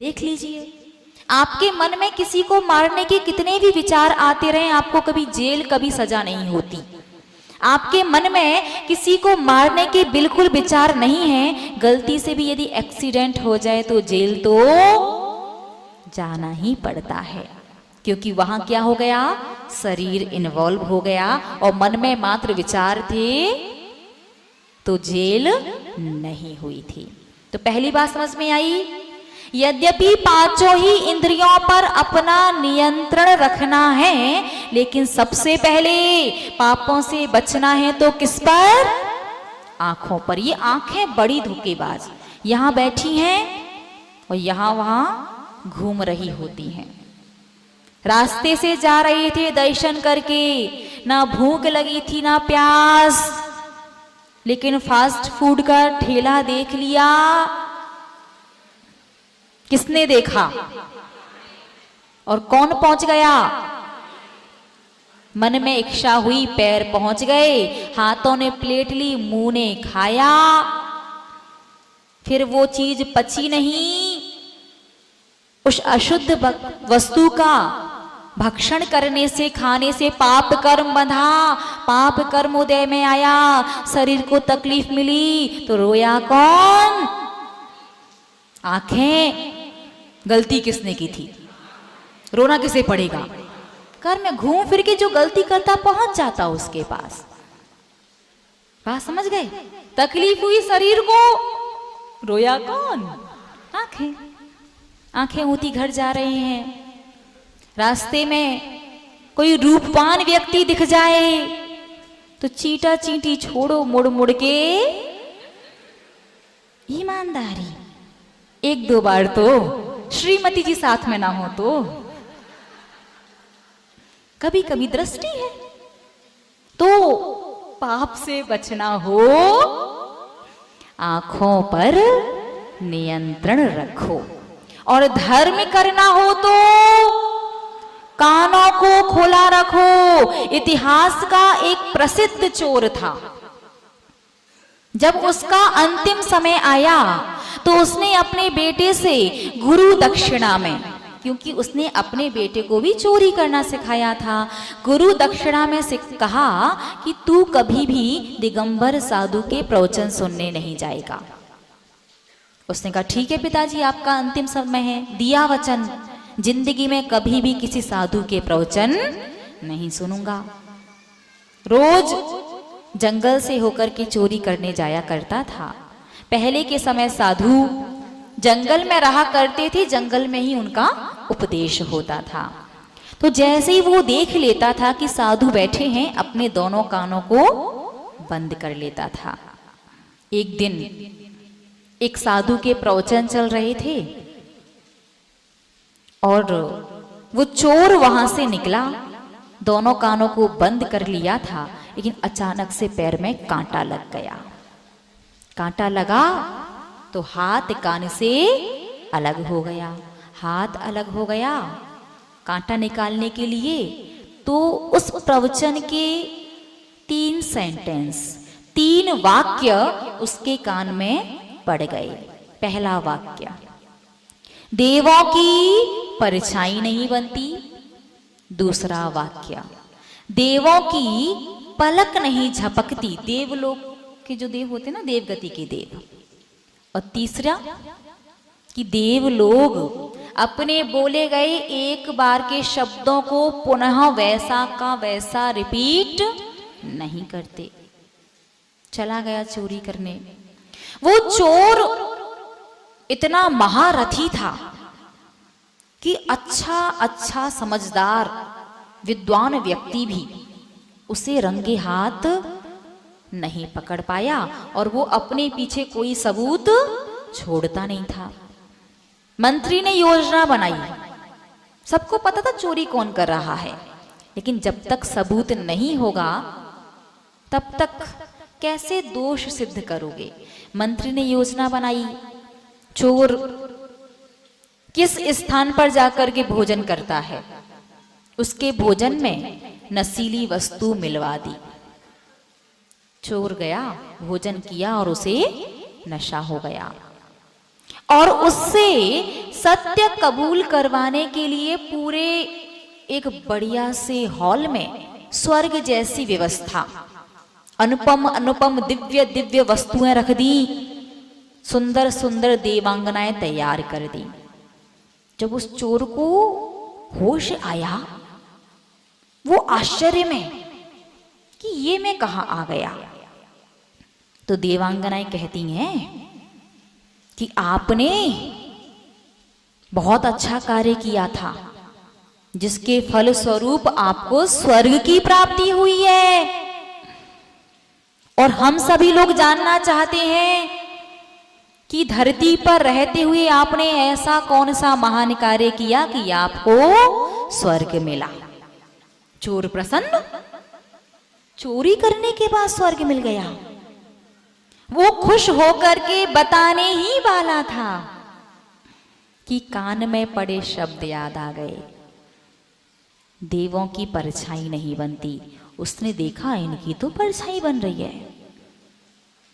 देख लीजिए, आपके मन में किसी को मारने के कितने भी विचार आते रहे, आपको कभी जेल कभी सजा नहीं होती। आपके मन में किसी को मारने के बिल्कुल विचार नहीं है, गलती से भी यदि एक्सीडेंट हो जाए तो जेल तो जाना ही पड़ता है, क्योंकि वहां क्या हो गया, शरीर इन्वॉल्व हो गया और मन में मात्र विचार थे तो जेल नहीं हुई थी। तो पहली बात समझ में आई, यद्यपि पांचों ही इंद्रियों पर अपना नियंत्रण रखना है, लेकिन सबसे पहले पापों से बचना है तो किस पर, आंखों पर। ये आंखें बड़ी धोखेबाज, यहां बैठी हैं और यहां वहां घूम रही होती हैं। रास्ते से जा रहे थे दर्शन करके, ना भूख लगी थी ना प्यास, लेकिन फास्ट फूड का ठेला देख लिया। किसने देखा और कौन पहुंच गया, मन में इच्छा हुई, पैर पहुंच गए, हाथों ने प्लेट ली, मुंह ने खाया, फिर वो चीज पची नहीं, उस अशुद्ध वस्तु का भक्षण करने से, खाने से पाप कर्म बंधा, पाप कर्म उदय में आया, शरीर को तकलीफ मिली, तो रोया कौन, आंखें। गलती किसने की थी, रोना किसे पड़ेगा, कर्म में घूम फिर के जो गलती करता पहुंच जाता उसके पास। बात समझ गए, तकलीफ हुई शरीर को, रोया कौन, आंखें। आंखें ऊती घर जा रहे हैं, रास्ते में कोई रूपवान व्यक्ति दिख जाए तो चीटा चींटी छोड़ो, मुड़ मुड़ के ईमानदारी, एक दो बार तो श्रीमती जी साथ में ना हो तो, कभी कभी दृष्टि है तो पाप से बचना हो, आंखों पर नियंत्रण रखो, और धर्म करना हो तो कानों को खोला रखो। इतिहास का एक प्रसिद्ध चोर था, जब उसका अंतिम समय आया तो उसने अपने बेटे से गुरु दक्षिणा में, क्योंकि उसने अपने बेटे को भी चोरी करना सिखाया था, गुरु दक्षिणा में से कहा कि तू कभी भी दिगंबर साधु के प्रवचन सुनने नहीं जाएगा। उसने कहा ठीक है पिताजी, आपका अंतिम समय है, दिया वचन, जिंदगी में कभी भी किसी साधु के प्रवचन नहीं सुनूंगा। रोज जंगल से होकर के चोरी करने जाया करता था। पहले के समय साधु जंगल में रहा करते थे, जंगल में ही उनका उपदेश होता था। तो जैसे ही वो देख लेता था कि साधु बैठे हैं, अपने दोनों कानों को बंद कर लेता था। एक दिन एक साधु के प्रवचन चल रहे थे और वो चोर वहां से निकला, दोनों कानों को बंद कर लिया था, लेकिन अचानक से पैर में कांटा लग गया। कांटा लगा तो हाथ कान से अलग हो गया, हाथ अलग हो गया। कांटा निकालने के लिए तो उस प्रवचन के 3 सेंटेंस, 3 वाक्य उसके कान में पड़ गए। पहला वाक्य, देवों की परछाई नहीं बनती। दूसरा वाक्य, देवों की पलक नहीं झपकती। देवलोक के जो देव होते ना, देवगति के देव। और तीसरा कि देव लोग अपने बोले गए एक बार के शब्दों को पुनः वैसा का वैसा रिपीट नहीं करते। चला गया चोरी करने। वो चोर इतना महारथी था कि अच्छा समझदार विद्वान व्यक्ति भी उसे रंगे हाथ नहीं पकड़ पाया, और वो अपने पीछे कोई सबूत छोड़ता नहीं था। मंत्री ने योजना बनाई, सबको पता था चोरी कौन कर रहा है, लेकिन जब तक सबूत नहीं होगा तब तक कैसे दोष सिद्ध करोगे। मंत्री ने योजना बनाई, चोर किस स्थान पर जाकर के भोजन करता है, उसके भोजन में नशीली वस्तु मिलवा दी। चोर गया, भोजन किया और उसे नशा हो गया। और उससे सत्य कबूल करवाने के लिए पूरे एक बढ़िया से हॉल में स्वर्ग जैसी व्यवस्था, अनुपम अनुपम दिव्य दिव्य वस्तुएं रख दी, सुंदर सुंदर देवांगनाएं तैयार कर दी। जब उस चोर को होश आया, वो आश्चर्य में कि ये मैं कहां आ गया। तो देवांगनाएं कहती हैं कि आपने बहुत अच्छा कार्य किया था, जिसके फल स्वरूप आपको स्वर्ग की प्राप्ति हुई है। और हम सभी लोग जानना चाहते हैं कि धरती पर रहते हुए आपने ऐसा कौन सा महान कार्य किया कि आपको स्वर्ग मिला। चोर प्रसन्न, चोरी करने के बाद स्वर्ग मिल गया। वो खुश होकर के बताने ही वाला था कि कान में पड़े शब्द याद आ गए। देवों की परछाई नहीं बनती, उसने देखा इनकी तो परछाई बन रही है।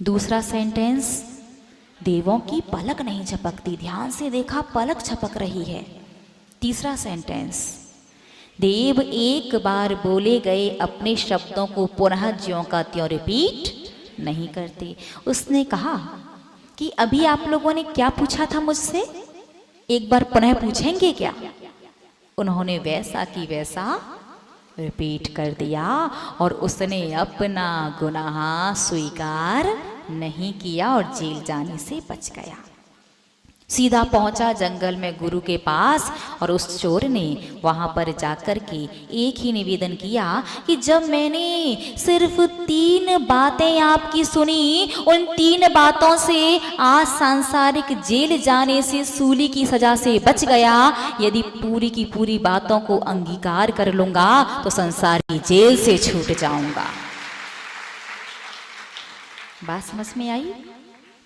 दूसरा सेंटेंस, देवों की पलक नहीं झपकती, ध्यान से देखा पलक झपक रही है। तीसरा सेंटेंस, देव एक बार बोले गए अपने शब्दों को पुनः ज्यों का त्यों रिपीट नहीं करते। उसने कहा कि अभी आप लोगों ने क्या पूछा था मुझसे, एक बार पुनः पूछेंगे क्या? उन्होंने वैसा की वैसा रिपीट कर दिया और उसने अपना गुनाह स्वीकार नहीं किया और जेल जाने से बच गया। सीधा पहुंचा जंगल में गुरु के पास और उस चोर ने वहां पर जाकर के एक ही निवेदन किया कि जब मैंने सिर्फ 3 बातें आपकी सुनी, उन 3 बातों से आज सांसारिक जेल जाने से, सूली की सजा से बच गया। यदि पूरी की पूरी बातों को अंगीकार कर लूंगा तो संसार की जेल से छूट जाऊंगा। बात समझ में आई?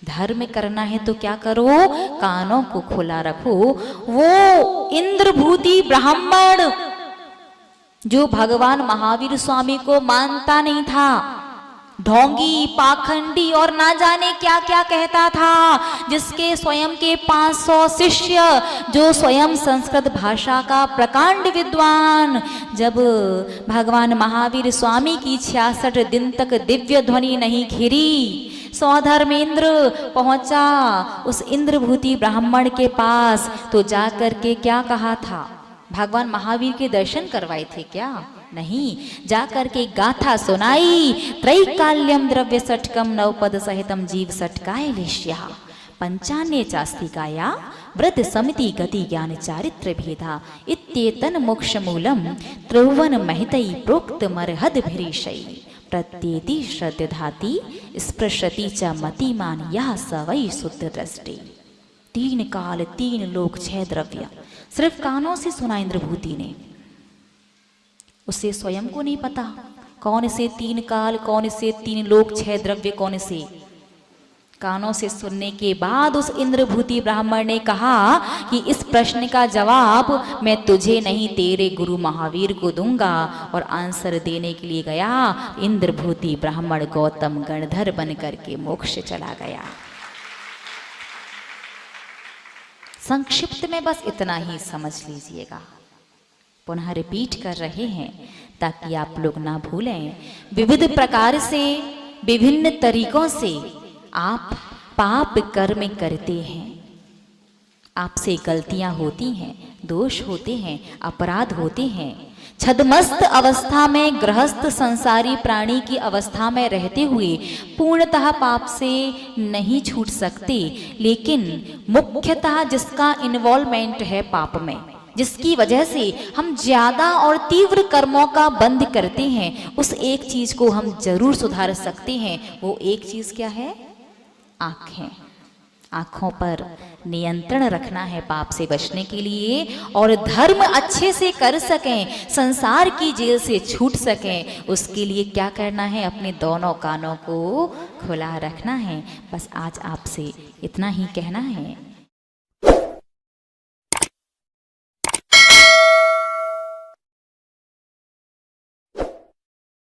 धर्म करना है तो क्या करो, कानों को खुला रखो। वो इंद्रभूति ब्राह्मण जो भगवान महावीर स्वामी को मानता नहीं था, ढोंगी, पाखंडी और ना जाने क्या क्या कहता था, जिसके स्वयं के 500 शिष्य, जो स्वयं संस्कृत भाषा का प्रकांड विद्वान, जब भगवान महावीर स्वामी की 66 दिन तक दिव्य ध्वनि नहीं घिरी, सौधर्मेंद्र पहुंचा उस इंद्रभूति ब्राह्मण के पास तो जाकर के क्या कहा था? भगवान महावीर के दर्शन करवाए थे क्या? नहीं, जाकर के गाथा सुनाई। त्रैकाल्यम द्रव्य सटकम नवपद सहितम जीव सटकाय लिष्या पंचान्य चास्तिकाया व्रत समिति गति ज्ञान चारित्र भेदा इत्येतन मोक्ष मूलम त्रिभुवन महितई प्रोक्त मरहद भिरीशई प्रत्येति श्रद्धाति स्पृशति च मतिमान यह सवई शुद्ध दृष्टि। 3 काल 3 लोक 6 द्रव्य सिर्फ कानों से सुना इंद्रभूति ने। उसे स्वयं को नहीं पता कौन से 3 काल, कौन से 3 लोक 6 द्रव्य, कौन से। कानों से सुनने के बाद उस इंद्रभूति ब्राह्मण ने कहा कि इस प्रश्न का जवाब मैं तुझे नहीं तेरे गुरु महावीर को दूंगा। और आंसर देने के लिए गया इंद्रभूति ब्राह्मण गौतम गणधर बन करके मोक्ष चला गया। संक्षिप्त में बस इतना ही समझ लीजिएगा। पुनः रिपीट कर रहे हैं ताकि आप लोग ना भूलें। विविध प्रकार से, विभिन्न तरीकों से आप पाप कर्म करते हैं, आपसे गलतियां होती हैं, दोष होते हैं, अपराध होते हैं। छद्मस्त अवस्था में गृहस्थ संसारी प्राणी की अवस्था में रहते हुए पूर्णतः पाप से नहीं छूट सकते, लेकिन मुख्यतः जिसका इन्वॉल्वमेंट है पाप में, जिसकी वजह से हम ज्यादा और तीव्र कर्मों का बंध करते हैं, उस एक चीज को हम जरूर सुधार सकते हैं। वो एक चीज क्या है? आंखें। आंखों पर नियंत्रण रखना है पाप से बचने के लिए, और धर्म अच्छे से कर सकें, संसार की जेल से छूट सकें, उसके लिए क्या करना है? अपने दोनों कानों को खुला रखना है। बस आज आपसे इतना ही कहना है।